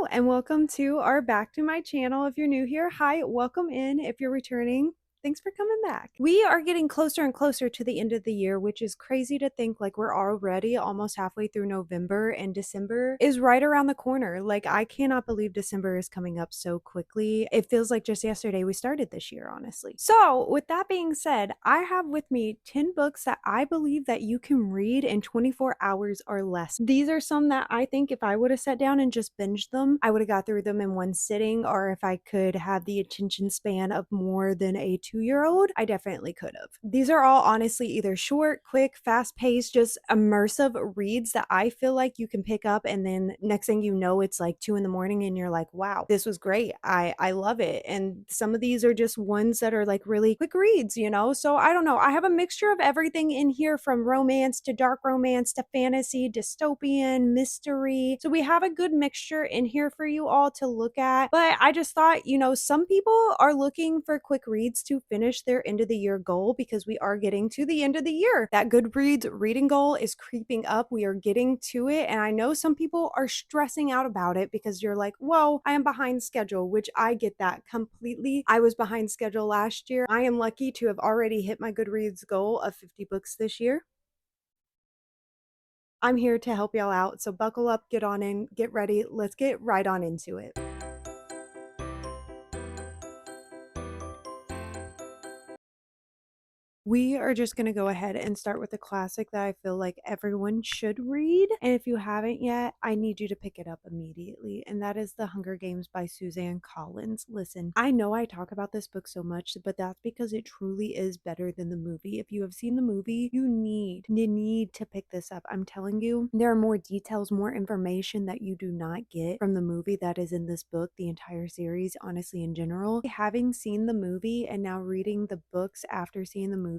Hello and welcome to our back to my channel. If you're new here, hi, welcome in. If you're returning, thanks for coming back. We are getting closer and closer to the end of the year, which is crazy to think like we're already almost halfway through November and December is right around the corner. Like I cannot believe December is coming up so quickly. It feels like just yesterday we started this year, honestly. So with that being said, I have with me 10 books that I believe that you can read in 24 hours or less. These are some that I think if I would have sat down and just binged them, I would have got through them in one sitting, or if I could have the attention span of more than a 2-year-old, I definitely could have. These are all honestly either short, quick, fast-paced, just immersive reads that I feel like you can pick up and then next thing you know, it's like 2 in the morning and you're like, wow, this was great. I love it. And some of these are just ones that are like really quick reads, you know? So I don't know. I have a mixture of everything in here from romance to dark romance to fantasy, dystopian, mystery. So we have a good mixture in here for you all to look at. But I just thought, some people are looking for quick reads to finish their end of the year goal because we are getting to the end of the year. That Goodreads reading goal is creeping up. We are getting to it. And I know some people are stressing out about it because you're like, whoa, I am behind schedule, which I get that completely. I was behind schedule last year. I am lucky to have already hit my Goodreads goal of 50 books this year. I'm here to help y'all out. So buckle up, get on in, get ready. Let's get right on into it. We are just going to go ahead and start with a classic that I feel like everyone should read. And if you haven't yet, I need you to pick it up immediately. And that is The Hunger Games by Suzanne Collins. Listen, I know I talk about this book so much, but that's because it truly is better than the movie. If you have seen the movie, you need to pick this up. I'm telling you, there are more details, more information that you do not get from the movie that is in this book, the entire series, honestly, in general. Having seen the movie and now reading the books after seeing the movies,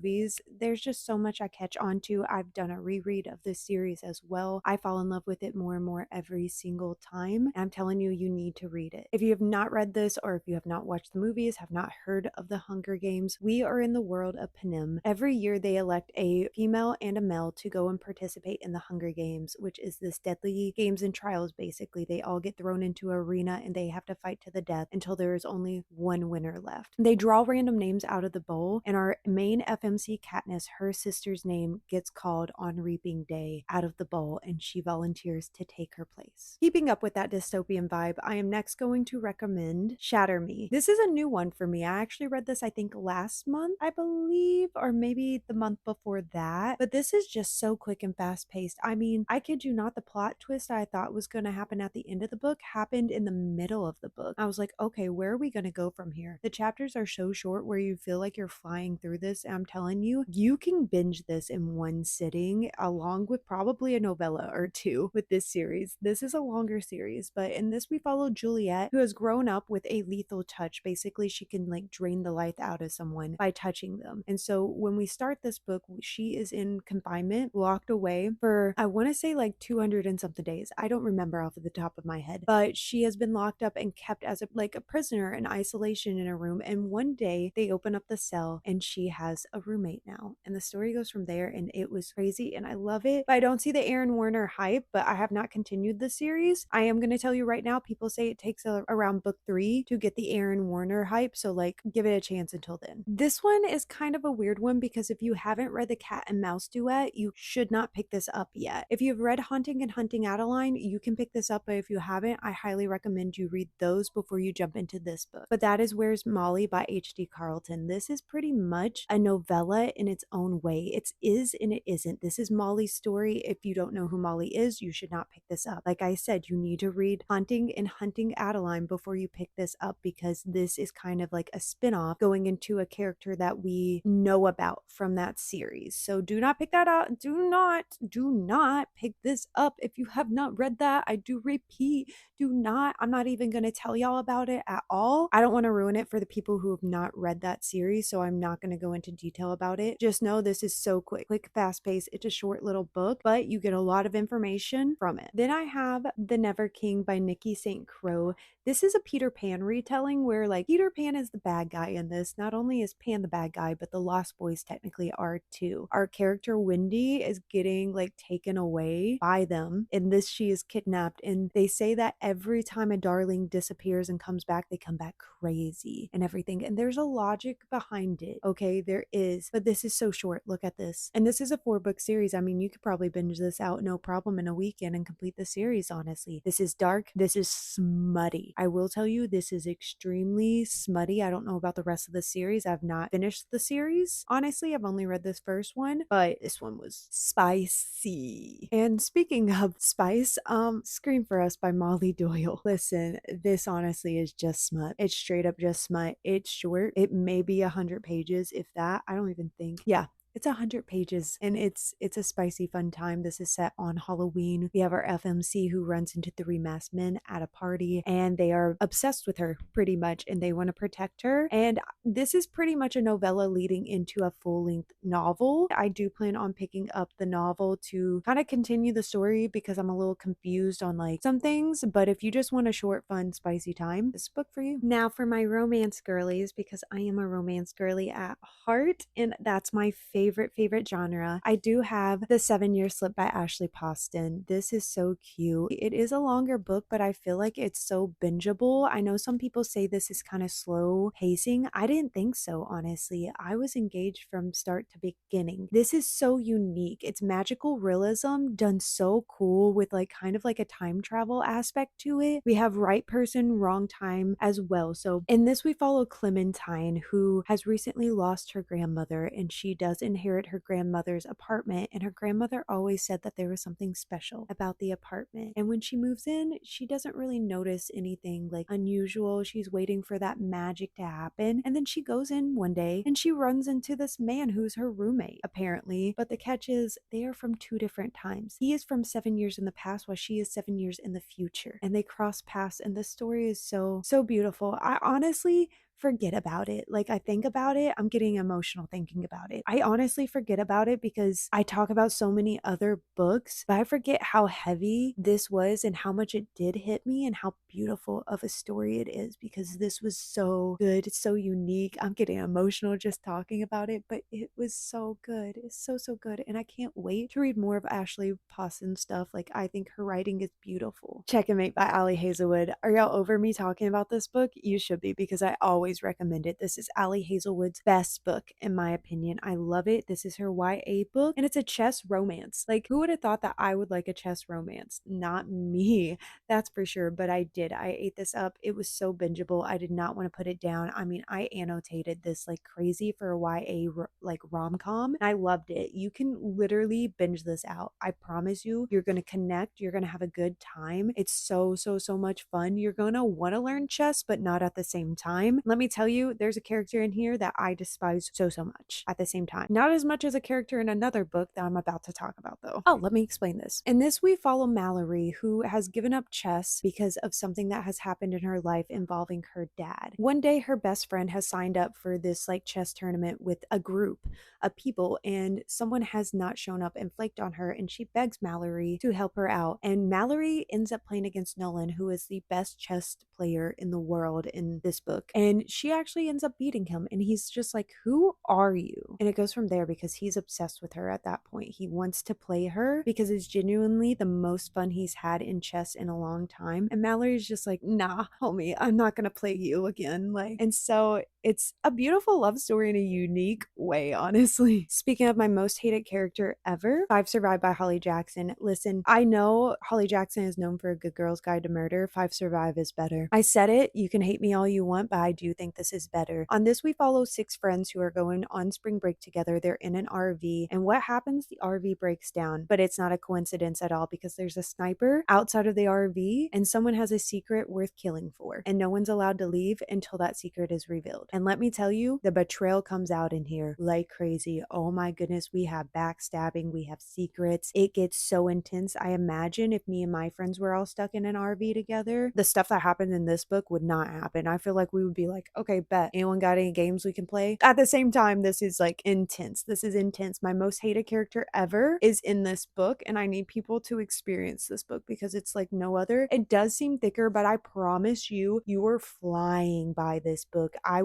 there's just so much I catch on to. I've done a reread of this series as well. I fall in love with it more and more every single time. And I'm telling you, you need to read it. If you have not read this or if you have not watched the movies, have not heard of the Hunger Games, we are in the world of Panem. Every year they elect a female and a male to go and participate in the Hunger Games, which is this deadly games and trials basically. They all get thrown into an arena and they have to fight to the death until there is only one winner left. They draw random names out of the bowl, and our main FMC Katniss, her sister's name gets called on reaping day out of the bowl, and she volunteers to take her place. Keeping up with that dystopian vibe, I am next going to recommend Shatter Me. This is a new one for me. I actually read this I think last month, I believe, or maybe the month before that, but this is just so quick and fast paced. I mean, I kid you not, the plot twist I thought was going to happen at the end of the book happened in the middle of the book. I was like, okay, where are we going to go from here? The chapters are so short where you feel like you're flying through this. And I'm telling you, you can binge this in one sitting along with probably a novella or two with this series. This is a longer series, but in this we follow Juliet, who has grown up with a lethal touch. Basically, she can like drain the life out of someone by touching them. And so when we start this book, she is in confinement, locked away for, I want to say like 200 and something days. I don't remember off of the top of my head, but she has been locked up and kept as a prisoner in isolation in a room. And one day they open up the cell and she has a roommate now. And the story goes from there, and it was crazy and I love it. But I don't see the Aaron Warner hype, but I have not continued the series. I am going to tell you right now, people say it takes around book 3 to get the Aaron Warner hype. So like give it a chance until then. This one is kind of a weird one because if you haven't read the Cat and Mouse duet, you should not pick this up yet. If you've read Haunting and Hunting Adeline, you can pick this up, but if you haven't, I highly recommend you read those before you jump into this book. But that is Where's Molly by H.D. Carlton. This is pretty much a novella in its own way. It is and it isn't. This is Molly's story. If you don't know who Molly is, you should not pick this up. Like I said, you need to read Haunting and Hunting Adeline before you pick this up because this is kind of like a spin-off going into a character that we know about from that series. So do not pick that up. Do not pick this up if you have not read that. I do repeat, do not. I'm not even going to tell y'all about it at all. I don't want to ruin it for the people who have not read that series, so I'm not going to go into detail detail about it. Just know this is so quick, fast paced. It's a short little book, but you get a lot of information from it. Then I have The Never King by Nikki St. Crow. This is a Peter Pan retelling where like Peter Pan is the bad guy in this. Not only is Pan the bad guy, but the Lost Boys technically are too. Our character Wendy is getting like taken away by them. In this, she is kidnapped, and they say that every time a darling disappears and comes back, they come back crazy and everything. And there's a logic behind it. Okay, there is. But this is so short. Look at this. And this is a 4-book series. I mean, you could probably binge this out no problem in a weekend and complete the series, honestly. This is dark. This is smutty. I will tell you, this is extremely smutty. I don't know about the rest of the series. I've not finished the series. Honestly, I've only read this first one, but this one was spicy. And speaking of spice, Scream for Us by Molly Doyle. Listen, this honestly is just smut. It's straight up just smut. It's short. It may be 100 pages, if that. I don't even think. Yeah, it's 100 pages, and it's a spicy fun time. This is set on Halloween. We have our FMC who runs into 3 masked men at a party, and they are obsessed with her pretty much, and they want to protect her. And this is pretty much a novella leading into a full-length novel. I do plan on picking up the novel to kind of continue the story because I'm a little confused on like some things, but if you just want a short, fun, spicy time, this book for you. Now for my romance girlies, because I am a romance girly at heart, and that's my favorite genre. I do have The 7-Year Slip by Ashley Poston. This is so cute. It is a longer book, but I feel like it's so bingeable. I know some people say this is kind of slow pacing. I didn't think so, honestly. I was engaged from start to beginning. This is so unique. It's magical realism done so cool with like kind of like a time travel aspect to it. We have right person, wrong time as well. So in this, we follow Clementine, who has recently lost her grandmother, and she does inherit her grandmother's apartment, and her grandmother always said that there was something special about the apartment. And when she moves in, she doesn't really notice anything like unusual. She's waiting for that magic to happen, and then she goes in one day and she runs into this man who's her roommate apparently. But the catch is they are from 2 different times. He is from 7 years in the past while she is 7 years in the future, and they cross paths, and the story is so beautiful. I honestly forget about it. Like, I think about it, I'm getting emotional thinking about it. I honestly forget about it because I talk about so many other books, but I forget how heavy this was and how much it did hit me and how beautiful of a story it is, because this was so good. It's so unique. I'm getting emotional just talking about it, but it was so good. It's so good. And I can't wait to read more of Ashley Poston stuff. Like, I think her writing is beautiful. Checkmate by Ali Hazelwood. Are y'all over me talking about this book? You should be, because I always recommend it. This is Ali Hazelwood's best book, in my opinion. I love it. This is her YA book, and it's a chess romance. Like, who would have thought that I would like a chess romance? Not me, that's for sure, but I did. I ate this up. It was so bingeable. I did not want to put it down. I mean, I annotated this like crazy for a YA like rom-com, and I loved it. You can literally binge this out. I promise you, you're going to connect. You're going to have a good time. It's so much fun. You're going to want to learn chess, but not at the same time. Let me tell you, there's a character in here that I despise so much at the same time. Not as much as a character in another book that I'm about to talk about, though. Oh, let me explain this. In this, we follow Mallory, who has given up chess because of something that has happened in her life involving her dad. One day, her best friend has signed up for this like chess tournament with a group of people, and someone has not shown up and flaked on her, and she begs Mallory to help her out. And Mallory ends up playing against Nolan, who is the best chess player in the world in this book, and she actually ends up beating him, and he's just like, who are you? And it goes from there because he's obsessed with her at that point. He wants to play her because it's genuinely the most fun he's had in chess in a long time, and Mallory's just like, nah homie, I'm not gonna play you again. Like, and so it's a beautiful love story in a unique way, honestly. Speaking of my most hated character ever, Five Survive by Holly Jackson. Listen, I know Holly Jackson is known for A Good Girl's Guide to Murder. Five Survive is better. I said it, you can hate me all you want, but I do think this is better. On this, we follow 6 friends who are going on spring break together. They're in an RV, and what happens? The RV breaks down, but it's not a coincidence at all, because there's a sniper outside of the RV, and someone has a secret worth killing for, and no one's allowed to leave until that secret is revealed. And let me tell you, the betrayal comes out in here like crazy. Oh my goodness, we have backstabbing, we have secrets. It gets so intense. I imagine if me and my friends were all stuck in an RV together, the stuff that happened in this book would not happen. I feel like we would be like like, okay, bet. Anyone got any games we can play? At the same time, this is like intense. This is intense. My most hated character ever is in this book, and I need people to experience this book because it's like no other. It does seem thicker, but I promise you, you were flying by this book. I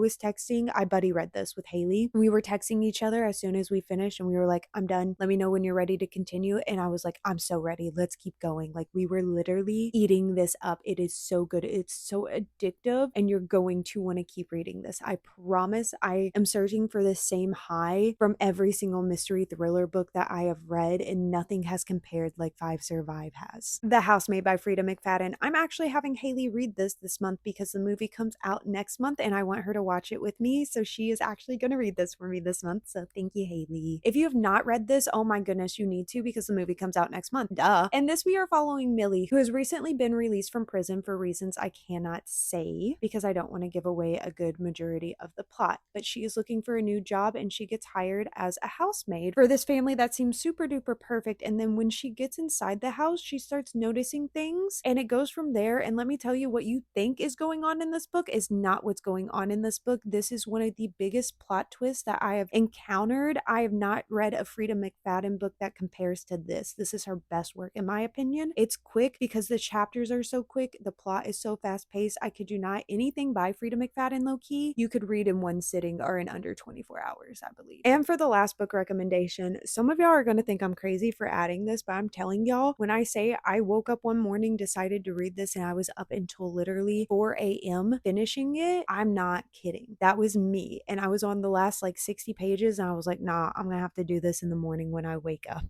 buddy read this with Haley. We were texting each other as soon as we finished, and we were like, I'm done. Let me know when you're ready to continue. And I was like, I'm so ready. Let's keep going. Like, we were literally eating this up. It is so good. It's so addictive, and you're going to want to keep reading this. I promise. I am searching for the same high from every single mystery thriller book that I have read, and nothing has compared like Five Survive has. The Housemaid by Frida McFadden. I'm actually having Haley read this month because the movie comes out next month and I want her to watch it with me. So she is actually going to read this for me this month. So thank you, Haley. If you have not read this, oh my goodness, you need to because the movie comes out next month. Duh. And this we are following Millie, who has recently been released from prison for reasons I cannot say because I don't want to give away a good majority of the plot. But she is looking for a new job and she gets hired as a housemaid for this family that seems super duper perfect. And then when she gets inside the house, she starts noticing things and it goes from there. And let me tell you, what you think is going on in this book is not what's going on in this book. This is one of the biggest plot twists that I have encountered. I have not read a Frida McFadden book that compares to this. This is her best work, in my opinion. It's quick because the chapters are so quick. The plot is so fast paced. I kid you not, anything by Frida McFadden, low key, you could read in one sitting or in under 24 hours, I believe. And for the last book recommendation, some of y'all are going to think I'm crazy for adding this, but I'm telling y'all, when I say I woke up one morning, decided to read this, and I was up until literally 4 a.m. finishing it, I'm not kidding. That was me. And I was on the last like 60 pages, and I was like, nah, I'm going to have to do this in the morning when I wake up.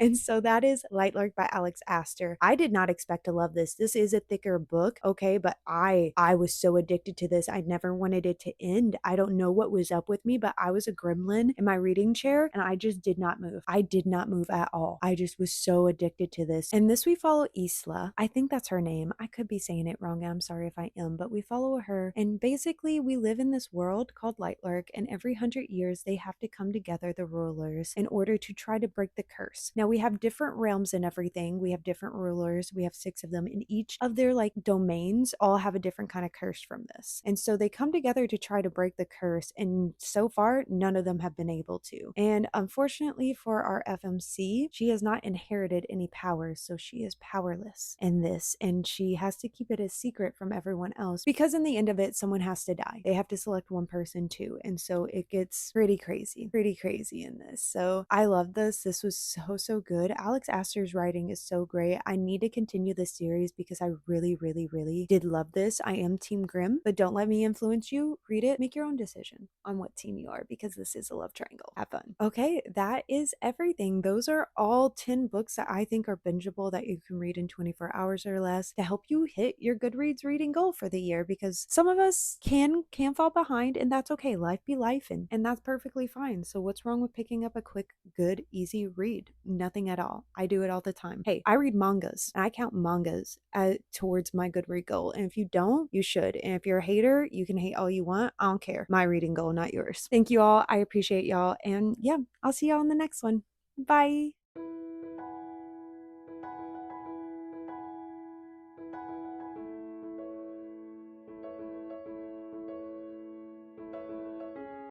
And so that is Lightlark by Alex Astor. I did not expect to love this. This is a thicker book, okay, but I was so addicted to this. I never wanted it to end. I don't know what was up with me, but I was a gremlin in my reading chair and I just did not move. I did not move at all. I just was so addicted to this. And this we follow Isla. I think that's her name. I could be saying it wrong. I'm sorry if I am, but we follow her. And basically we live in this world called Lightlark, and every 100 years they have to come together, the rulers, in order to try to break the curse. Now we have different realms and everything. We have different rulers. We have 6 of them, and each of their like domains all have a different kind of curse from this. And so they come together to try to break the curse, and so far none of them have been able to. And unfortunately for our FMC, she has not inherited any powers, so she is powerless in this, and she has to keep it a secret from everyone else because in the end of it, someone has to die. They have to select one person too, and so it gets pretty crazy in this. So I love this. This was so good. Alex Astor's writing is so great. I need to continue this series because I really did love this. I am Team Grimm, but don't let me influence you. Read it, make your own decision on what team you are because this is a love triangle. Have fun. Okay, that is everything. Those are all 10 books that I think are bingeable that you can read in 24 hours or less to help you hit your Goodreads reading goal for the year, because some of us can fall behind, and that's okay. Life be life, and that's perfectly fine. So what's wrong with picking up a quick, good, easy read? Nothing at all. I do it all the time. Hey, I read mangas and I count mangas towards my good read goal. And if you don't, you should. And if you're a hater, you can hate all you want. I don't care. My reading goal, not yours. Thank you all. I appreciate y'all. And yeah, I'll see y'all in the next one. Bye.